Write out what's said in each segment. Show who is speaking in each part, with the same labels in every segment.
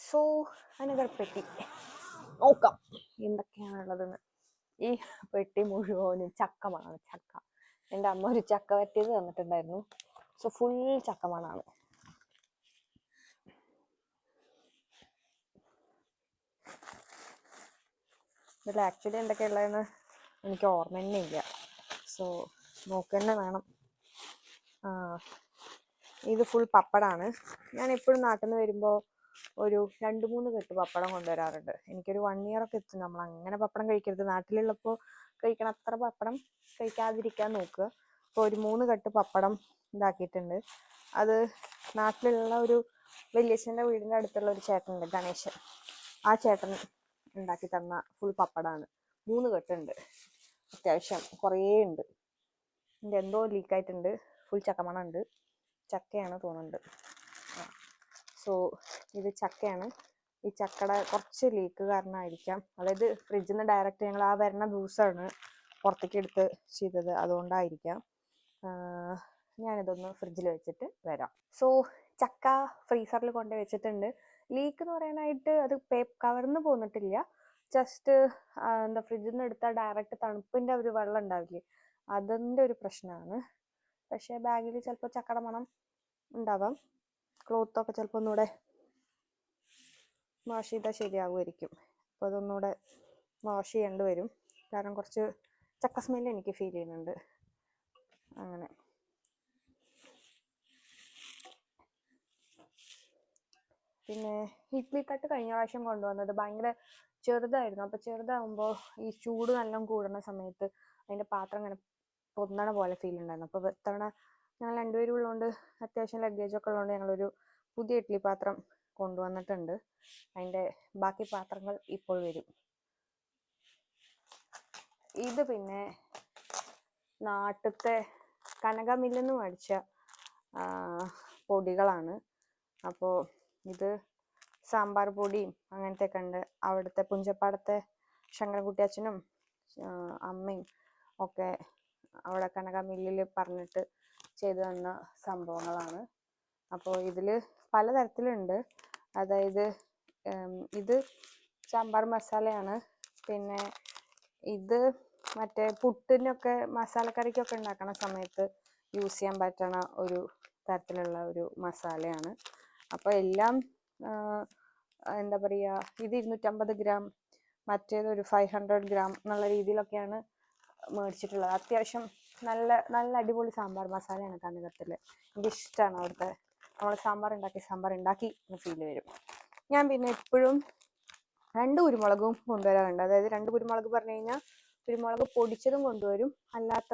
Speaker 1: So another പെട്ടി നോക്കാം എന്തൊക്കെയാണുള്ളതെന്ന്. ഈ പെട്ടി മുഴുവനും ചക്കമാണ്. ചക്ക എൻ്റെ അമ്മ ഒരു ചക്ക വറ്റിയത് തന്നിട്ടുണ്ടായിരുന്നു. സോ ഫുൾ ചക്കമണാണ്. ഇതിൽ ആക്ച്വലി എന്തൊക്കെയുള്ളതെന്ന് എനിക്ക് ഓർമ്മ തന്നെ ഇല്ല. സോ നോക്കന്നെ വേണം. ഇത് ഫുൾ പപ്പടാണ്. ഞാൻ എപ്പോഴും നാട്ടിൽ നിന്ന് വരുമ്പോൾ ഒരു 2-3 കെട്ട് പപ്പടം കൊണ്ടുവരാറുണ്ട്. എനിക്കൊരു 1 year ഒക്കെ എത്തും. നമ്മൾ അങ്ങനെ പപ്പടം കഴിക്കരുത്. നാട്ടിലുള്ളപ്പോൾ കഴിക്കണം അത്ര പപ്പടം കഴിക്കാതിരിക്കാൻ നോക്കുക. അപ്പോൾ ഒരു 3 കെട്ട് പപ്പടം ഇതാക്കിയിട്ടുണ്ട്. അത് നാട്ടിലുള്ള ഒരു വലിയച്ഛൻ്റെ വീടിൻ്റെ അടുത്തുള്ള ഒരു ചേട്ടനുണ്ട്, ഗണേശൻ. ആ ചേട്ടൻ ഉണ്ടാക്കി തന്ന ഫുൾ പപ്പടമാണ്. 3 കെട്ടുണ്ട്. അത്യാവശ്യം കുറേ ഉണ്ട്. എൻ്റെ എന്തോ ലീക്കായിട്ടുണ്ട്. ഫുൾ ചക്കമണുണ്ട്. ചക്കയാണ് തോന്നുന്നുണ്ട്. സോ ഇത് ചക്കയാണ്. ഈ ചക്കയുടെ കുറച്ച് ലീക്ക് കാരണമായിരിക്കാം. അതായത് ഫ്രിഡ്ജിൽ നിന്ന് ഡയറക്റ്റ് ഞങ്ങൾ ആ വരുന്ന ജ്യൂസാണ് പുറത്തേക്ക് എടുത്ത് ചെയ്തത്. അതുകൊണ്ടായിരിക്കാം. ഞാനിതൊന്ന് ഫ്രിഡ്ജിൽ വെച്ചിട്ട് വരാം. സോ ചക്ക ഫ്രീസറിൽ കൊണ്ട് വെച്ചിട്ടുണ്ട്. ലീക്ക് എന്ന് പറയാനായിട്ട് അത് കവർന്ന് പോന്നിട്ടില്ല. ജസ്റ്റ് എന്താ ഫ്രിഡ്ജിൽ നിന്ന് എടുത്താൽ ഡയറക്റ്റ് തണുപ്പിൻ്റെ ഒരു വെള്ളം ഉണ്ടാവില്ലേ, അതിൻ്റെ ഒരു പ്രശ്നമാണ്. പക്ഷേ ബാഗിൽ ചിലപ്പോൾ ചക്കയുടെ മണം ഉണ്ടാവാം. ക്ലോത്തൊക്കെ ചിലപ്പോൾ ഒന്നുകൂടെ വാഷ് ചെയ്താൽ ശരിയാകുമായിരിക്കും. അപ്പോൾ അതൊന്നുകൂടെ വാഷ് ചെയ്യേണ്ടി വരും. കാരണം കുറച്ച് ചക്ക സ്മെല്ല് എനിക്ക് ഫീൽ ചെയ്യുന്നുണ്ട്. അങ്ങനെ പിന്നെ ഇഡ്ഡലി തട്ട് കഴിഞ്ഞ പ്രാവശ്യം കൊണ്ടുവന്നത് ഭയങ്കര ചെറുതായിരുന്നു. അപ്പോൾ ചെറുതാകുമ്പോൾ ഈ ചൂട് നല്ല കൂടുന്ന സമയത്ത് അതിൻ്റെ പാത്രം ഇങ്ങനെ പൊന്നണ പോലെ ഫീൽ ഉണ്ടായിരുന്നു. അപ്പോൾ ഇത്തവണ ഞങ്ങൾ 2 പേരും ഉള്ളതുകൊണ്ട് അത്യാവശ്യം ലഗേജൊക്കെ ഉള്ളതുകൊണ്ട് ഞങ്ങളൊരു പുതിയ ഇഡ്ഡലി പാത്രം കൊണ്ടുവന്നിട്ടുണ്ട്. അതിൻ്റെ ബാക്കി പാത്രങ്ങൾ ഇപ്പോൾ വരും. ഇത് പിന്നെ നാട്ടിലത്തെ കനക മില്ലിൽ നിന്ന് മേടിച്ച പൊടികളാണ്. അപ്പോൾ ഇത് സാമ്പാർ പൊടിയും അങ്ങനത്തെ ഒക്കെ ഉണ്ട്. അവിടുത്തെ പുഞ്ചപ്പാടത്തെ ശങ്കരൻകുട്ടി അച്ഛനും അമ്മയും ഒക്കെ അവിടെ കനക മില്ലിൽ പറഞ്ഞിട്ട് ചെയ്തു തന്ന സംഭവങ്ങളാണ്. അപ്പോൾ ഇതിൽ പലതരത്തിലുണ്ട്. അതായത് ഇത് സാമ്പാർ മസാലയാണ്. പിന്നെ ഇത് മറ്റേ പുട്ടിനൊക്കെ മസാലക്കറിക്കൊക്കെ ഉണ്ടാക്കണ സമയത്ത് യൂസ് ചെയ്യാൻ പറ്റണ ഒരു തരത്തിലുള്ള ഒരു മസാലയാണ്. അപ്പോൾ എല്ലാം എന്താ പറയുക, ഇത് 250 gram, മറ്റേത് ഒരു 500 gram എന്നുള്ള രീതിയിലൊക്കെയാണ് മേടിച്ചിട്ടുള്ളത്. അത്യാവശ്യം നല്ല നല്ല അടിപൊളി സാമ്പാർ മസാലയാണ് കനകത്തിൽ. എനിക്കിഷ്ടമാണ് അവിടുത്തെ. നമ്മൾ സാമ്പാർ ഉണ്ടാക്കി ഫീൽ വരും. ഞാൻ പിന്നെ എപ്പോഴും 2 കുരുമുളകും കൊണ്ടുവരാറുണ്ട്. അതായത് 2 കുരുമുളക് പറഞ്ഞു കഴിഞ്ഞാൽ കുരുമുളക് പൊടിച്ചതും കൊണ്ടുവരും, അല്ലാത്ത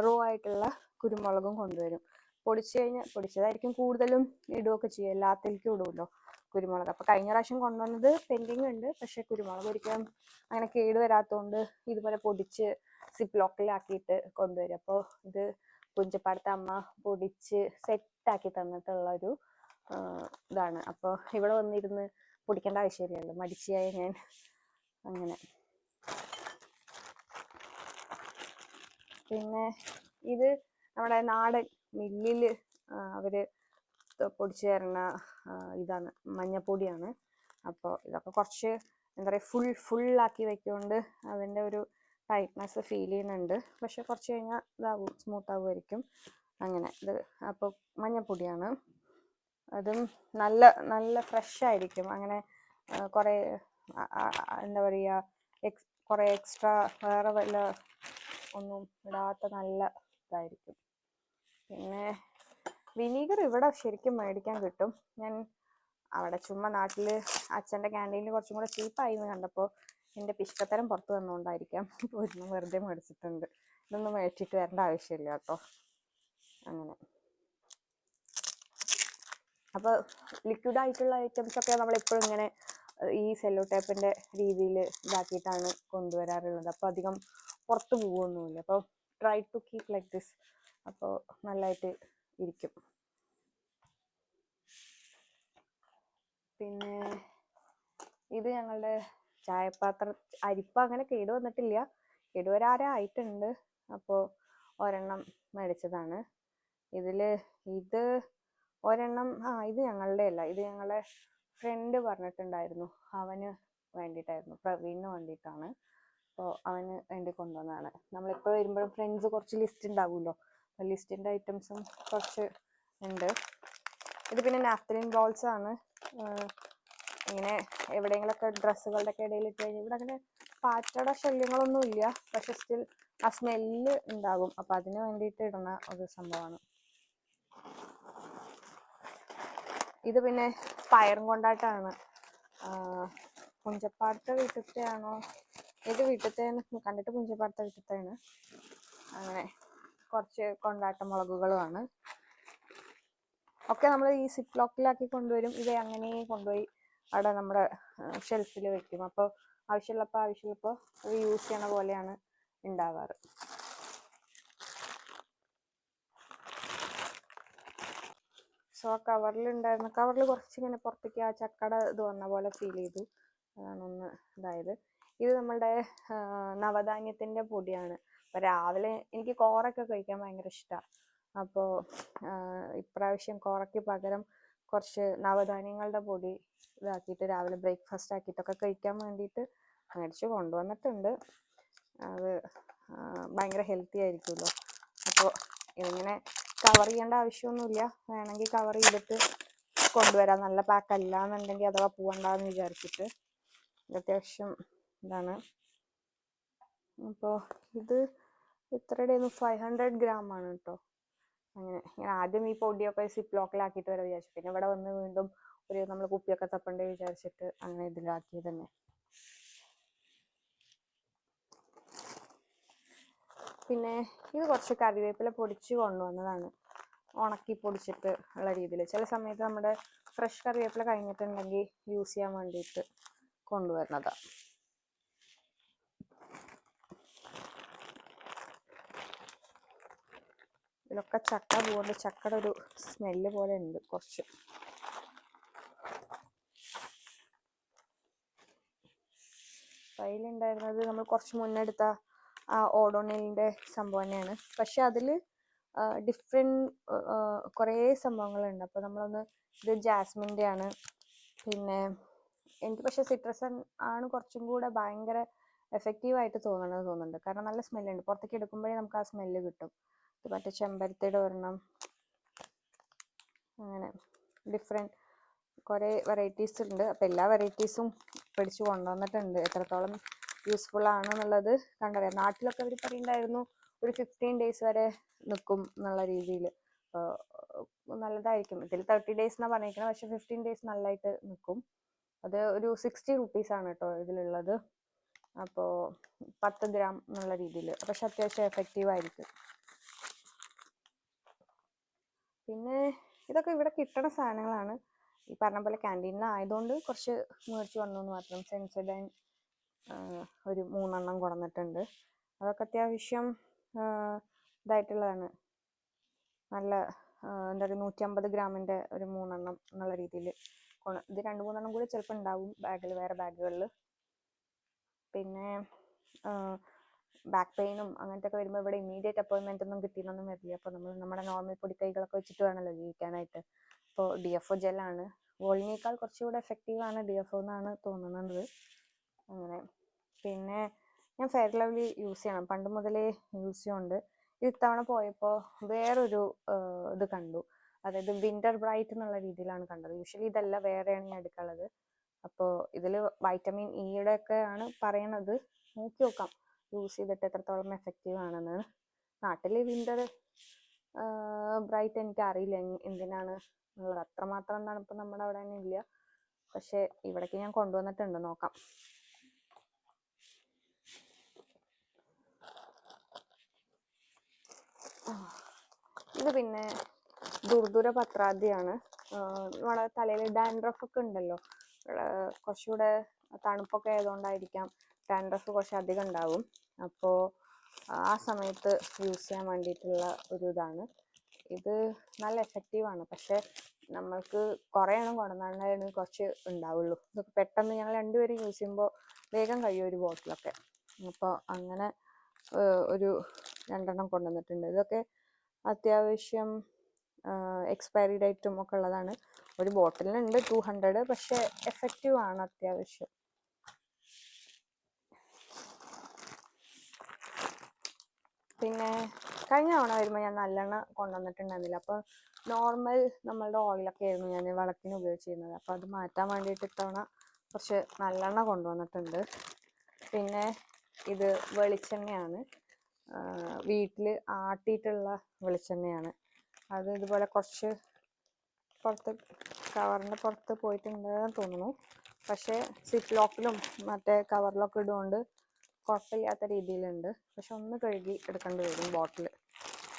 Speaker 1: റോ ആയിട്ടുള്ള കുരുമുളകും കൊണ്ടുവരും. പൊടിച്ചതായിരിക്കും കൂടുതലും ഇടുകയൊക്കെ ചെയ്യുക. എല്ലാത്തിലേക്കും ഇടുമല്ലോ കുരുമുളക്. അപ്പോൾ കഴിഞ്ഞ പ്രാവശ്യം കൊണ്ടുവന്നത് പെൻഡിങ് ഉണ്ട്. പക്ഷെ കുരുമുളക് ഒരിക്കലും അങ്ങനെ കേടുവരാത്തതുകൊണ്ട് ഇതുപോലെ പൊടിച്ച് സിപ്പ് ലോക്കിലാക്കിയിട്ട് കൊണ്ടുവരും. അപ്പോൾ ഇത് പുഞ്ചപ്പാടത്തെ അമ്മ പൊടിച്ച് സെറ്റാക്കി തന്നിട്ടുള്ളൊരു ഇതാണ്. അപ്പോൾ ഇവിടെ വന്നിരുന്ന് പൊടിക്കേണ്ട ആവശ്യമില്ലല്ലോ, മടിച്ചിയായി ഞാൻ. അങ്ങനെ പിന്നെ ഇത് നമ്മുടെ നാടൻ മില്ലിൽ അവർ പൊടിച്ചു തരുന്ന ഇതാണ്, മഞ്ഞപ്പൊടിയാണ്. അപ്പോൾ ഇതൊക്കെ കുറച്ച് എന്താ പറയുക ഫുള്ളാക്കി വെക്കുകൊണ്ട് അതിൻ്റെ ഒരു ടൈറ്റ്നെസ് ഫീൽ ചെയ്യുന്നുണ്ട്. പക്ഷെ കുറച്ച് കഴിഞ്ഞാൽ ഇതാവും, സ്മൂത്ത് ആവുമായിരിക്കും. അങ്ങനെ ഇത് അപ്പോൾ മഞ്ഞപ്പൊടിയാണ്. അതും നല്ല നല്ല ഫ്രഷ് ആയിരിക്കും. അങ്ങനെ കുറേ എന്താ പറയുക കുറേ എക്സ്ട്രാ വേറെ വല്ല ഒന്നും ഇടാത്ത നല്ല ഇതായിരിക്കും. പിന്നെ വിനീഗർ ഇവിടെ ശരിക്കും മേടിക്കാൻ കിട്ടും. ഞാൻ അവിടെ ചുമ്മാ നാട്ടിൽ അച്ഛൻ്റെ ക്യാൻറ്റീനിൽ കുറച്ചും കൂടെ ചീപ്പായി എന്ന് കണ്ടപ്പോൾ എൻ്റെ പിശുക്കത്തരം പുറത്ത് വന്നുകൊണ്ടായിരിക്കാം ഒരെണ്ണം വെറുതെ മേടിച്ചിട്ടുണ്ട്. ഇതൊന്നും മേടിച്ചിട്ട് വരേണ്ട ആവശ്യമില്ല കേട്ടോ. അങ്ങനെ അപ്പോൾ ലിക്വിഡ് ആയിട്ടുള്ള ഐറ്റംസ് ഒക്കെ നമ്മളെപ്പോഴും ഇങ്ങനെ ഈ സെല്ലോ ടേപ്പിൻ്റെ രീതിയിൽ ഇതാക്കിയിട്ടാണ് കൊണ്ടുവരാറുള്ളത്. അപ്പോൾ അധികം പുറത്ത് പോകുമൊന്നുമില്ല. അപ്പോൾ try to keep like this. അപ്പോൾ നല്ലതായിട്ട് ഇരിക്കും. പിന്നെ ഇത് ഞങ്ങളുടെ ചായപാത്രം. അരിപ്പ അങ്ങനെ കേടുവന്നിട്ടില്ല, കേടുവരാറായിട്ടുണ്ട്. അപ്പോൾ ഒരെണ്ണം മേടിച്ചതാണ്. ഇത് ഒരെണ്ണം ഇത് ഞങ്ങളുടെ അല്ല, ഇത് ഞങ്ങളുടെ ഫ്രണ്ട് പറഞ്ഞിട്ടുണ്ടായിരുന്നു, അവന് വേണ്ടിയിട്ടായിരുന്നു, പ്രവീണിന് വേണ്ടിയിട്ടാണ്. അപ്പോൾ അവന് വേണ്ടി കൊണ്ടുവന്നതാണ്. നമ്മളിപ്പോൾ വരുമ്പോഴും ഫ്രണ്ട്സ് കുറച്ച് ലിസ്റ്റ് ഉണ്ടാവുമല്ലോ, അപ്പോൾ ലിസ്റ്റിൻ്റെ ഐറ്റംസും കുറച്ച് ഉണ്ട്. ഇത് പിന്നെ നാഫ്തലിൻ ബോൾസ് ആണ്. ഇങ്ങനെ എവിടെയെങ്കിലൊക്കെ ഡ്രസ്സുകളുടെ ഒക്കെ ഇടയിൽ ഇട്ട് കഴിഞ്ഞാൽ ഇവിടെ അങ്ങനെ പാറ്റയുടെ ശല്യങ്ങളൊന്നും ഇല്ല, പക്ഷെ സ്റ്റിൽ ആ സ്മെല്ല് ഉണ്ടാകും. അപ്പം അതിന് വേണ്ടിയിട്ട് ഇടുന്ന ഒരു സംഭവമാണ് ഇത്. പിന്നെ പയറും കൊണ്ടാട്ടാണ്. പുഞ്ചപ്പാടത്തെ വീട്ടിലത്തെ ആണോ, ഏത് വീട്ടിലത്തെ കണ്ടിട്ട് പുഞ്ചപ്പാടത്തെ വീട്ടിലത്തെയാണ്. അങ്ങനെ കുറച്ച് കൊണ്ടാട്ട മുളകുകളുമാണ്. ഒക്കെ നമ്മൾ ഈ സിപ്പ് ലോക്കിലാക്കി കൊണ്ടുവരും. ഇത് അങ്ങനെ കൊണ്ടുപോയി അവിടെ നമ്മുടെ ഷെൽഫിൽ വെക്കും. അപ്പോൾ ആവശ്യമുള്ളപ്പോൾ അത് യൂസ് ചെയ്യണ പോലെയാണ് ഉണ്ടാവാറ്. സോ ആ കവറിൽ കുറച്ചിങ്ങനെ പുറത്തേക്ക് ആ ചക്കട ഇത് വന്ന പോലെ ഫീൽ ചെയ്തു. അതാണ് ഒന്ന് ഇതായത്. ഇത് നമ്മളുടെ നവധാന്യത്തിൻ്റെ പൊടിയാണ്. അപ്പോൾ രാവിലെ എനിക്ക് കോറൊക്കെ കഴിക്കാൻ ഭയങ്കര ഇഷ്ടമാണ്. അപ്പോൾ ഇപ്രാവശ്യം കോറയ്ക്ക് പകരം കുറച്ച് നവധാന്യങ്ങളുടെ പൊടി ഇതാക്കിയിട്ട് രാവിലെ ബ്രേക്ക്ഫാസ്റ്റ് ആക്കിയിട്ടൊക്കെ കഴിക്കാൻ വേണ്ടിയിട്ട് മേടിച്ച് കൊണ്ടുവന്നിട്ടുണ്ട്. അത് ഭയങ്കര ഹെൽത്തി ആയിരിക്കുമല്ലോ. അപ്പോൾ ഇതിങ്ങനെ കവർ ചെയ്യേണ്ട ആവശ്യമൊന്നുമില്ല. വേണമെങ്കിൽ കവർ ചെയ്തിട്ട് കൊണ്ടുവരാം, നല്ല പാക്ക് അല്ല എന്നുണ്ടെങ്കിൽ അഥവാ പോകണ്ടെന്ന് വിചാരിച്ചിട്ട്. അത്യാവശ്യം ഇതാണ്. അപ്പോൾ ഇത് ഇത്രയുടെയൊന്നും 500 gram ആണ് കേട്ടോ. അങ്ങനെ ഞാൻ ആദ്യം ഈ പൊടിയൊക്കെ സിപ്പ് ലോക്കിലാക്കിയിട്ട് വരെ വിചാരിച്ചു. പിന്നെ ഇവിടെ വന്ന് വീണ്ടും നമ്മൾ കുപ്പിയൊക്കെ തപ്പണ്ടേ വിചാരിച്ചിട്ട് അങ്ങനെ ഇതിലാക്കിയത് തന്നെ. പിന്നെ ഇത് കുറച്ച് കറിവേപ്പില പൊടിച്ച് കൊണ്ടുവന്നതാണ്, ഉണക്കി പൊടിച്ചിട്ട് ഉള്ള രീതിയിൽ. ചില സമയത്ത് നമ്മുടെ ഫ്രഷ് കറിവേപ്പില കഴിഞ്ഞിട്ടുണ്ടെങ്കിൽ യൂസ് ചെയ്യാൻ വേണ്ടിയിട്ട് കൊണ്ടുവരുന്നതാണ്. ഇതിലൊക്കെ ചക്ക പോകുന്നുണ്ട്. ചക്കയുടെ ഒരു സ്മെല്ല് പോലെ ഉണ്ട് കുറച്ച്. കയ്യിലുണ്ടായിരുന്നത് നമ്മൾ കുറച്ച് മുന്നെടുത്ത ആ ഓഡോണിലിൻ്റെ സംഭവം തന്നെയാണ്. പക്ഷെ അതിൽ ഡിഫറെൻറ്റ് കുറേ സംഭവങ്ങളുണ്ട്. അപ്പോൾ നമ്മളൊന്ന് ഇത് ജാസ്മിൻ്റെ ആണ്. പിന്നെ എനിക്ക് പക്ഷേ സിട്രസ് ആണ് കുറച്ചും കൂടെ ഭയങ്കര എഫക്റ്റീവായിട്ട് തോന്നുന്നുണ്ട്. കാരണം നല്ല സ്മെല്ലുണ്ട്. പുറത്തേക്ക് എടുക്കുമ്പോഴേ നമുക്ക് ആ സ്മെല്ല് കിട്ടും. ഇത് മറ്റേ ചെമ്പരത്തിയുടെ ഒരെണ്ണം. അങ്ങനെ ഡിഫറെൻറ്റ് കുറേ വെറൈറ്റീസ് ഉണ്ട്. അപ്പോൾ എല്ലാ വെറൈറ്റീസും പിടിച്ച് കൊണ്ടുവന്നിട്ടുണ്ട്. എത്രത്തോളം യൂസ്ഫുൾ ആണെന്നുള്ളത് കണ്ടറിയാം. നാട്ടിലൊക്കെ അവർ പറയുന്നുണ്ടായിരുന്നു ഒരു 15 days വരെ നിൽക്കും എന്നുള്ള രീതിയിൽ. നല്ലതായിരിക്കും. ഇതിൽ 30 days എന്നാണ് പറഞ്ഞിരിക്കുന്നത്, പക്ഷെ 15 days നല്ലതായിട്ട് നിൽക്കും. അത് ഒരു 60 rupees ആണ് കേട്ടോ ഇതിലുള്ളത്. അപ്പോൾ 10 gram എന്നുള്ള രീതിയിൽ. പക്ഷെ അത്യാവശ്യം എഫക്റ്റീവ് ആയിരിക്കും. പിന്നെ ഇതൊക്കെ ഇവിടെ കിട്ടണ സാധനങ്ങളാണ്. ഈ പറഞ്ഞ പോലെ ക്യാൻറ്റീനിലായതുകൊണ്ട് കുറച്ച് മേടിച്ച് വന്നു എന്ന് മാത്രം. സെൻസോഡൈൻ ഒരു 3 എണ്ണം കൊണ്ടുവന്നിട്ടുണ്ട്. അതൊക്കെ അത്യാവശ്യം ഇതായിട്ടുള്ളതാണ്. നല്ല എന്താ പറയുക, 150 ഗ്രാമിൻ്റെ ഒരു 3 എണ്ണം എന്നുള്ള രീതിയിൽ ഇത് 2-3 എണ്ണം കൂടി ചിലപ്പോൾ ഉണ്ടാവും ബാഗിൽ, വേറെ ബാഗുകളിൽ. പിന്നെ ബാക്ക് പെയിനും അങ്ങനത്തെ ഒക്കെ വരുമ്പോൾ ഇവിടെ ഇമ്മീഡിയറ്റ് അപ്പോയിൻമെൻ്റ് ഒന്നും കിട്ടിയെന്നൊന്നും വരില്ല. അപ്പോൾ നമ്മൾ നമ്മുടെ നോർമൽ പൊടിക്കൈകളൊക്കെ വെച്ചിട്ട് വേണമല്ലോ ജീവിക്കാനായിട്ട്. അപ്പോൾ DFO ജെല്ലാണ്. വോളിനേക്കാൾ കുറച്ചുകൂടെ എഫക്റ്റീവാണ് DFO എന്നാണ് തോന്നുന്നത്. അങ്ങനെ പിന്നെ ഞാൻ ഫെയർ ലവ്ലി യൂസ് ചെയ്യണം, പണ്ട് മുതലേ യൂസ് ചെയ്യുന്നുണ്ട്. ഇത്തവണ പോയപ്പോൾ വേറൊരു ഇത് കണ്ടു. അതായത് വിൻ്റർ ബ്രൈറ്റ് എന്നുള്ള രീതിയിലാണ് കണ്ടത്. യൂഷ്വലി ഇതല്ല, വേറെയാണ് ഞാൻ എടുക്കാനുള്ളത്. അപ്പോൾ ഇതിൽ വൈറ്റമിൻ ഇയുടെ ഒക്കെ ആണ് പറയണത്. നോക്കി നോക്കാം യൂസ് ചെയ്തിട്ട് എത്രത്തോളം എഫക്റ്റീവ് ആണെന്ന്. നാട്ടിൽ വിൻ്റർ ബ്രൈറ്റ് എനിക്ക് അറിയില്ല എന്തിനാണ് എന്നുള്ളത്. അത്രമാത്രം തണുപ്പ് നമ്മുടെ അവിടെ തന്നെ ഇല്ല. പക്ഷെ ഇവിടേക്ക് ഞാൻ കൊണ്ടുവന്നിട്ടുണ്ട്, നോക്കാം. ഇത് പിന്നെ ദുർദുര പത്രാദിയാണ്. നമ്മുടെ തലയിൽ ഡാൻഡ്രഫ് ഒക്കെ ഉണ്ടല്ലോ, കുറച്ചുകൂടെ തണുപ്പൊക്കെ ആയതുകൊണ്ടായിരിക്കാം ഡാൻഡ്രഫ് കുറച്ച് അധികം ഉണ്ടാവും. അപ്പോൾ ആ സമയത്ത് യൂസ് ചെയ്യാൻ വേണ്ടിയിട്ടുള്ള ഒരു ഇതാണ്. ഇത് നല്ല എഫക്റ്റീവാണ്. പക്ഷെ നമ്മൾക്ക് കുറേ എണ്ണം കൊണ്ടുവന്നാലാണ് കുറച്ച് ഉണ്ടാവുള്ളൂ. ഇതൊക്കെ പെട്ടെന്ന് ഞങ്ങൾ 2 പേരും യൂസ് ചെയ്യുമ്പോൾ വേഗം കഴിയും ഒരു ബോട്ടിലൊക്കെ. അപ്പോൾ അങ്ങനെ ഒരു 2 എണ്ണം കൊണ്ടുവന്നിട്ടുണ്ട്. ഇതൊക്കെ അത്യാവശ്യം എക്സ്പയറി ഡേറ്റും ഒക്കെ ഉള്ളതാണ്. ഒരു ബോട്ടിലിനുണ്ട് 200, പക്ഷെ എഫക്റ്റീവ് ആണ് അത്യാവശ്യം. പിന്നെ കഴിഞ്ഞ തവണ വരുമ്പോൾ ഞാൻ നല്ലെണ്ണ കൊണ്ടുവന്നിട്ടുണ്ടായിരുന്നില്ല. അപ്പോൾ നോർമൽ നമ്മളുടെ ഓയിലൊക്കെ ആയിരുന്നു ഞാൻ വിളക്കിന് ഉപയോഗിച്ചിരുന്നത്. അപ്പോൾ അത് മാറ്റാൻ വേണ്ടിയിട്ട് ഇത്തവണ കുറച്ച് നല്ലെണ്ണ കൊണ്ടുവന്നിട്ടുണ്ട്. പിന്നെ ഇത് വെളിച്ചെണ്ണയാണ്, വീട്ടിൽ ആട്ടിയിട്ടുള്ള വെളിച്ചെണ്ണയാണ്. അത് ഇതുപോലെ കുറച്ച് പുറത്ത് കവറിൻ്റെ പുറത്ത് പോയിട്ടുണ്ടെന്ന് തോന്നുന്നു. പക്ഷേ സിപ്പ് ലോക്കിലും മറ്റേ കവറിലൊക്കെ ഇടുകൊണ്ട് കുഴപ്പമില്ലാത്ത രീതിയിലുണ്ട്. പക്ഷെ ഒന്ന് കഴുകി എടുക്കേണ്ടി വരും ബോട്ടിൽ.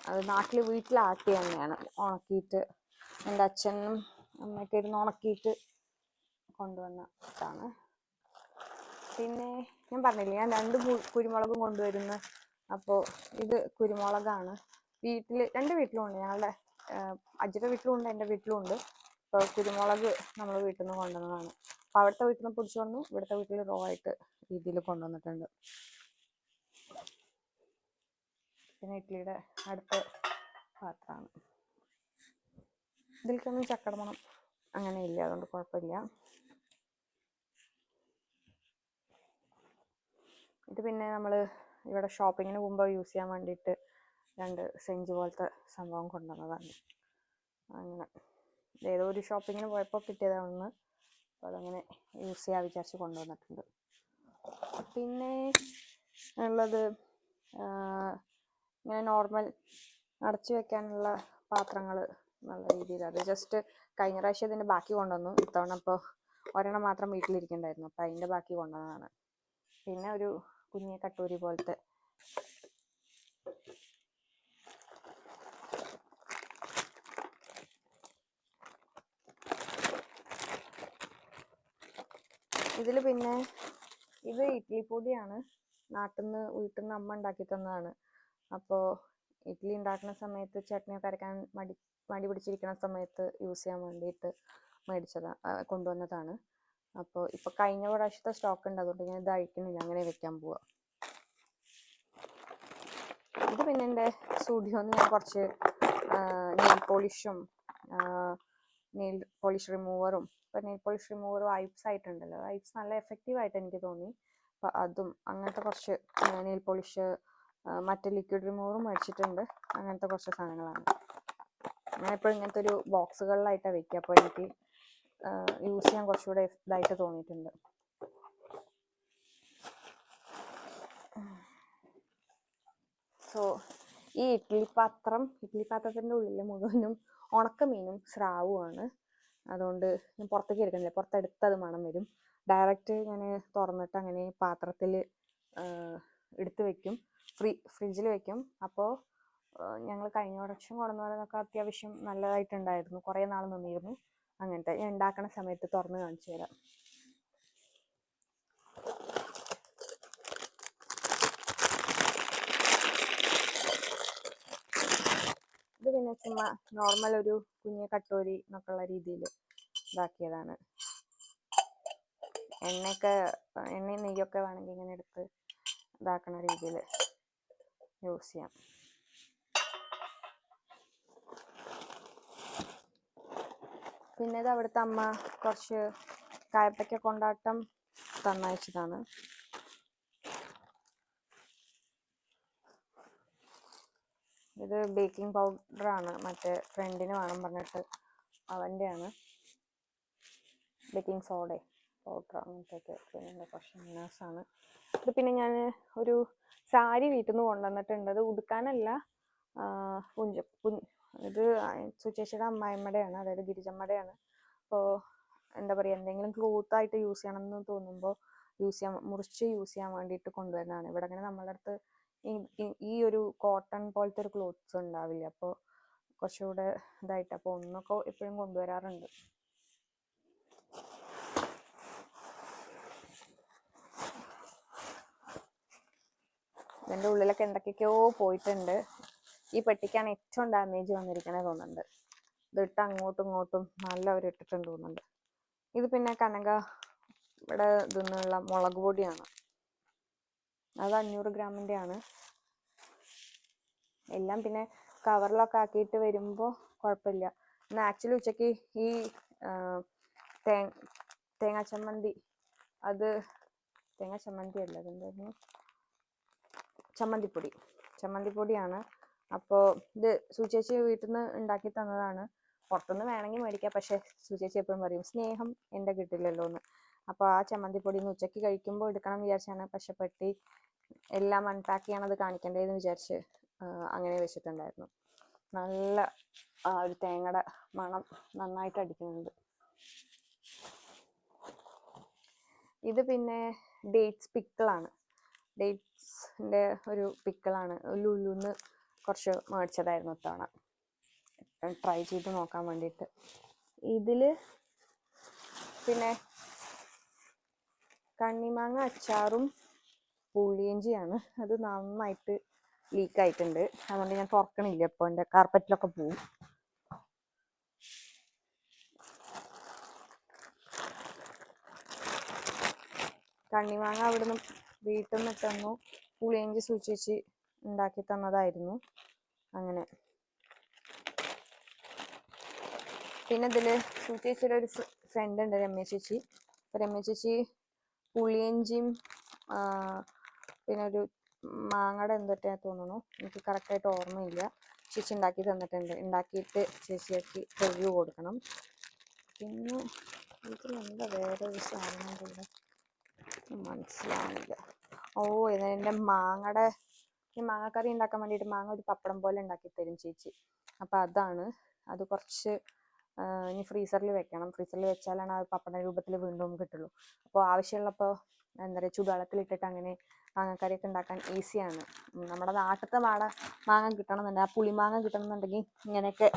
Speaker 1: അത് വീട്ടിൽ ആട്ടിയ എണ്ണയാണ്, ഉണക്കിയിട്ട് എൻ്റെ അച്ഛനും അമ്മയൊക്കെ ഇരുന്ന് ഉണക്കിയിട്ട് കൊണ്ടുവന്ന ഇതാണ്. പിന്നെ ഞാൻ പറഞ്ഞില്ലേ, ഞാൻ 2 കുരുമുളകും കൊണ്ടുവരുന്ന. അപ്പോൾ ഇത് കുരുമുളകാണ്. രണ്ട് വീട്ടിലും ഉണ്ട്, ഞങ്ങളുടെ അജിയുടെ വീട്ടിലും ഉണ്ട്, എൻ്റെ വീട്ടിലും ഉണ്ട്. അപ്പോൾ കുരുമുളക് നമ്മൾ വീട്ടിൽ നിന്ന് കൊണ്ടുവന്നതാണ്. അപ്പോൾ അവിടുത്തെ വീട്ടിൽ നിന്ന് പൊടിച്ചു വന്നു, ഇവിടുത്തെ വീട്ടിൽ റോ ആയിട്ട് രീതിയിൽ കൊണ്ടുവന്നിട്ടുണ്ട്. പിന്നെ ഇഡ്ഡലിയുടെ അടുത്ത പാത്രമാണ്. ഇതിലേക്കൊന്നും ചക്കര മണം അങ്ങനെ ഇല്ല, അതുകൊണ്ട് കുഴപ്പമില്ല. ഇത് പിന്നെ നമ്മൾ ഇവിടെ ഷോപ്പിങ്ങിന് പോകുമ്പോൾ യൂസ് ചെയ്യാൻ വേണ്ടിയിട്ട് 2 സെഞ്ച് പോലത്തെ സംഭവം കൊണ്ടുവന്നതാണ്. അങ്ങനെ ഏതോ ഒരു ഷോപ്പിങ്ങിന് പോയപ്പോൾ കിട്ടിയതാണെന്ന്, അപ്പോൾ അതങ്ങനെ യൂസ് ചെയ്യാൻ വിചാരിച്ച് കൊണ്ടുവന്നിട്ടുണ്ട്. പിന്നെ ഉള്ളത് ഇങ്ങനെ നോർമൽ അടച്ചു വെക്കാനുള്ള പാത്രങ്ങൾ നല്ല രീതിയിൽ. അത് ജസ്റ്റ് കഴിഞ്ഞ പ്രാവശ്യം ഇതിൻ്റെ ബാക്കി കൊണ്ടുവന്നു, ഇത്തവണ ഇപ്പോൾ ഒരെണ്ണം മാത്രം വീട്ടിലിരിക്കണ്ടായിരുന്നു, അപ്പോൾ അതിൻ്റെ ബാക്കി കൊണ്ടുവന്നതാണ്. പിന്നെ ഒരു കുഞ്ഞി കട്ടൂരി പോലത്തെ ഇതിൽ. പിന്നെ ഇത് ഇഡ്ഡലിപ്പൊടിയാണ്, വീട്ടിൽ നിന്ന് അമ്മ ഉണ്ടാക്കി തന്നതാണ്. അപ്പോൾ ഇഡ്ഡലി ഉണ്ടാക്കുന്ന സമയത്ത് ചട്നിയൊക്കെ അരയ്ക്കാൻ മടി പിടിച്ചിരിക്കുന്ന സമയത്ത് യൂസ് ചെയ്യാൻ വേണ്ടിയിട്ട് കൊണ്ടുവന്നതാണ്. അപ്പോൾ ഇപ്പോൾ കഴിഞ്ഞ പ്രാവശ്യത്തെ സ്റ്റോക്ക് ഉണ്ട്, അതുകൊണ്ട് ഞാൻ ഇത് അഴിക്കുന്നില്ല, അങ്ങനെ വെക്കാൻ പോവാ. ഇത് പിന്നെ എൻ്റെ സ്റ്റുഡിയോന്ന് ഞാൻ കുറച്ച് നെയിൽ പോളിഷ് റിമൂവറും. ഇപ്പോൾ നെയിൽ പോളിഷ് റിമൂവറും ഐപ്സ് ആയിട്ടുണ്ടല്ലോ, ഐപ്സ് നല്ല എഫക്റ്റീവ് ആയിട്ട് എനിക്ക് തോന്നി. അപ്പോൾ അതും അങ്ങനത്തെ കുറച്ച് നെയിൽ പോളിഷ്, മറ്റേ ലിക്വിഡ് റിമൂവറും മേടിച്ചിട്ടുണ്ട്. അങ്ങനത്തെ കുറച്ച് സാധനങ്ങളാണ്. ഞാനിപ്പോൾ ഇങ്ങനത്തെ ഒരു ബോക്സുകളിലായിട്ടാണ് വെക്കുക, അപ്പോൾ എനിക്ക് യൂസ് ചെയ്യാൻ കുറച്ചുകൂടെ ഇതായിട്ട് തോന്നിയിട്ടുണ്ട്. സോ ഈ ഇഡ്ഡലി പാത്രത്തിൻ്റെ ഉള്ളിൽ മുഴുവനും ഉണക്കമീനും സ്രാവുമാണ്. അതുകൊണ്ട് ഞാൻ പുറത്തേക്ക് എടുക്കുന്നില്ല, പുറത്തെടുത്തത് മണം വരും. ഡയറക്റ്റ് ഞാൻ തുറന്നിട്ട് അങ്ങനെ പാത്രത്തിൽ എടുത്ത് വെക്കും, ഫ്രിഡ്ജിൽ വെക്കും. അപ്പോൾ ഞങ്ങൾ കഴിഞ്ഞ വർഷം കൊണ്ടുവന്നതൊക്കെ അത്യാവശ്യം നല്ലതായിട്ടുണ്ടായിരുന്നു, കുറേ നാൾ നിന്നിരുന്നു. അങ്ങനത്തെ ഞാൻ ഉണ്ടാക്കുന്ന സമയത്ത് തുറന്ന് കാണിച്ചു തരാം. ഇത് പിന്നെ ചുമ്മാ നോർമൽ ഒരു കുഞ്ഞ് കട്ടോരി എന്നൊക്കെയുള്ള രീതിയിൽ ഇതാക്കിയതാണ്. എണ്ണയും നെയ്യൊക്കെ വേണമെങ്കിൽ ഇങ്ങനെ എടുത്ത് ഇതാക്കുന്ന രീതിയിൽ യൂസ് ചെയ്യാം. പിന്നെ ഇത് അവിടുത്തെ അമ്മ കുറച്ച് കായപ്പയ്ക്ക കൊണ്ടാട്ടം തന്നയച്ചതാണ്. ഇത് ബേക്കിംഗ് പൗഡറാണ്, മറ്റേ ഫ്രണ്ടിന് വേണം പറഞ്ഞിട്ട് അവൻ്റെയാണ്. ബേക്കിംഗ് പൗഡർ അങ്ങനത്തെയൊക്കെ. പിന്നെ കുറച്ച് മിനേഴ്സാണ്. ഇത് പിന്നെ ഞാൻ ഒരു സാരി വീട്ടിൽ നിന്ന് കൊണ്ടുവന്നിട്ടുണ്ട്. അത് ഉടുക്കാനല്ല, ഇത് സുചേച്ചിയുടെ അമ്മായിമ്മയുടെയാണ്, അതായത് ഗിരിജമ്മയുടെയാണ്. അപ്പോൾ എന്താ പറയുക, എന്തെങ്കിലും ക്ലോത്തായിട്ട് യൂസ് ചെയ്യണമെന്ന് തോന്നുമ്പോൾ മുറിച്ച് യൂസ് ചെയ്യാൻ വേണ്ടിയിട്ട് കൊണ്ടുവരുന്നതാണ്. ഇവിടെ അങ്ങനെ നമ്മളുടെ അടുത്ത് ഈ ഒരു കോട്ടൺ പോലത്തെ ഒരു ക്ലോത്ത്സ് ഉണ്ടാവില്ല, അപ്പോൾ കുറച്ചുകൂടെ ഇതായിട്ട്, അപ്പോൾ ഒന്നൊക്കെ എപ്പോഴും കൊണ്ടുവരാറുണ്ട്. ഇതിൻ്റെ ഉള്ളിലൊക്കെ എന്തൊക്കെയൊക്കെയോ പോയിട്ടുണ്ട്. ഈ പെട്ടിക്കാണ് ഏറ്റവും ഡാമേജ് വന്നിരിക്കണേ തോന്നുന്നുണ്ട്. ഇതിട്ട് അങ്ങോട്ടും ഇങ്ങോട്ടും നല്ലവരും ഇട്ടിട്ടുണ്ട് തോന്നുന്നുണ്ട്. ഇത് പിന്നെ ഇവിടെ ഇതിന്നുള്ള മുളക് പൊടിയാണ്, അത് 500 ഗ്രാമിൻ്റെ ആണ്. എല്ലാം പിന്നെ കവറിലൊക്കെ ആക്കിയിട്ട് വരുമ്പോൾ കുഴപ്പമില്ല. ഇന്ന് ആക്ച്വലി ഉച്ചയ്ക്ക് ഈ തേ തേങ്ങാ ചമ്മന്തി, അത് തേങ്ങാ ചമ്മന്തി അല്ല, അതെന്തായിരുന്നു, ചമ്മന്തിപ്പൊടിയാണ്. അപ്പോൾ ഇത് സുചേച്ചി വീട്ടിൽ നിന്ന് ഉണ്ടാക്കി തന്നതാണ്. പുറത്തുനിന്ന് വേണമെങ്കിൽ മേടിക്കാം, പക്ഷെ സുചേച്ചി എപ്പോഴും പറയും സ്നേഹം എൻ്റെ കിട്ടില്ലല്ലോ എന്ന്. അപ്പോൾ ആ ചമ്മന്തിപ്പൊടി ഇന്ന് ഉച്ചയ്ക്ക് കഴിക്കുമ്പോൾ എടുക്കണം വിചാരിച്ചാണ്, പക്ഷെ പെട്ടി എല്ലാം അൺപാക്ക് ചെയ്യണത് കാണിക്കണ്ടേന്ന് വിചാരിച്ച് അങ്ങനെ വെച്ചിട്ടുണ്ടായിരുന്നു. നല്ല ഒരു തേങ്ങയുടെ മണം നന്നായിട്ട് അടിക്കുന്നുണ്ട്. ഇത് പിന്നെ ഡേറ്റ്സ് പിക്കിളാണ്. ഡേറ്റ്സിൻ്റെ ഒരു പിക്കിളാണ്. ലുലുന്ന് കുറച്ച് മേടിച്ചതായിരുന്നു ഇത്തവണ, ട്രൈ ചെയ്ത് നോക്കാൻ വേണ്ടിയിട്ട്. ഇതിൽ പിന്നെ കണ്ണിമാങ്ങ അച്ചാറും പുളിയിഞ്ചിയാണ്. അത് നന്നായിട്ട് ലീക്കായിട്ടുണ്ട്, അതുകൊണ്ട് ഞാൻ തുറക്കണില്ല. ഇപ്പോൾ എൻ്റെ കാർപ്പറ്റിലൊക്കെ പോവും. കണ്ണിമാങ്ങ അവിടുന്ന് വീട്ടിൽ നിന്ന് തന്നു, പുളിയിഞ്ചി സൂക്ഷിച്ച് ഉണ്ടാക്കി തന്നതായിരുന്നു. അങ്ങനെ പിന്നെ ഇതിൽ സൂചേച്ചിയുടെ ഒരു ഫ്രണ്ട് ഉണ്ട്, രമ്യ ചേച്ചി. രമ്യ ചേച്ചി പുളിയിഞ്ചിയും പിന്നെ ഒരു മാങ്ങയുടെ എന്തൊക്കെയാ തോന്നുന്നു, എനിക്ക് കറക്റ്റായിട്ട് ഓർമ്മയില്ല, ചേച്ചി ഉണ്ടാക്കി തന്നിട്ടുണ്ട്. ഉണ്ടാക്കിയിട്ട് ചേച്ചിക്ക് റിവ്യൂ കൊടുക്കണം. പിന്നെ ഇതിലെന്താ വേറൊരു സാധനം കൂടെ മനസ്സിലാവുന്നില്ല. ഇതിൻ്റെ ഈ മാങ്ങക്കറി ഉണ്ടാക്കാൻ വേണ്ടിയിട്ട് മാങ്ങ ഒരു പപ്പടം പോലെ ഉണ്ടാക്കി തരും ചേച്ചി. അപ്പം അതാണ്. അത് കുറച്ച് ഇനി ഫ്രീസറിൽ വെക്കണം. ഫ്രീസറിൽ വെച്ചാലാണ് ആ പപ്പട രൂപത്തിൽ വീണ്ടും കിട്ടുള്ളൂ. അപ്പോൾ ആവശ്യമുള്ളപ്പോൾ എന്താ പറയുക, ചൂടുവെള്ളത്തിലിട്ടിട്ട് അങ്ങനെ മാങ്ങക്കറിയൊക്കെ ഉണ്ടാക്കാൻ ഈസിയാണ്. നമ്മുടെ നാട്ടിലത്തെ മാങ്ങ കിട്ടണമെന്നുണ്ടെങ്കിൽ, ആ പുളിമാങ്ങ കിട്ടണമെന്നുണ്ടെങ്കിൽ ഇങ്ങനെയൊക്കെ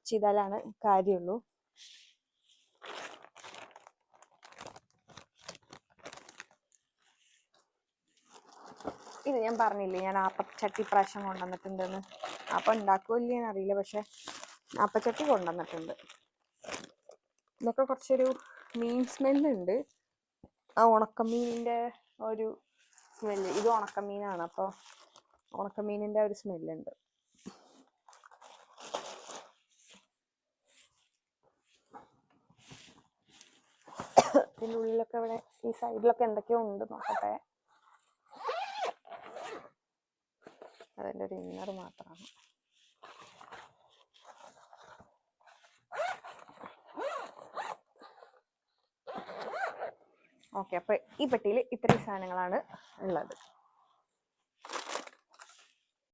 Speaker 1: ചെയ്താലാണ് കാര്യമുള്ളൂ. ഇത് ഞാൻ പറഞ്ഞില്ലേ, ഞാൻ ആപ്പച്ചട്ടി പ്രാവശ്യം കൊണ്ടുവന്നിട്ടുണ്ടെന്ന്. അപ്പം ഉണ്ടാക്കുമല്ലേന്ന് അറിയില്ല, പക്ഷെ ആപ്പച്ചട്ടി കൊണ്ടുവന്നിട്ടുണ്ട്. ഇതൊക്കെ കുറച്ചൊരു മീൻ സ്മെല്ലുണ്ട്, ആ ഉണക്കമീനിൻ്റെ ഒരു സ്മെല്ല്. ഇത് ഉണക്കമീനാണ്, അപ്പോൾ ഉണക്കമീനിൻ്റെ ഒരു സ്മെല്ലുണ്ട്. ഇതിൻ്റെ ഉള്ളിലൊക്കെ ഇവിടെ ഈ സൈഡിലൊക്കെ എന്തൊക്കെയോ ഉണ്ട്, നോക്കട്ടെ. അതിൻ്റെ ഒരു ഇന്നർ മാത്രമാണ്. ഓക്കെ, അപ്പോൾ ഈ പെട്ടിയിൽ ഇത്രയും സാധനങ്ങളാണ് ഉള്ളത്.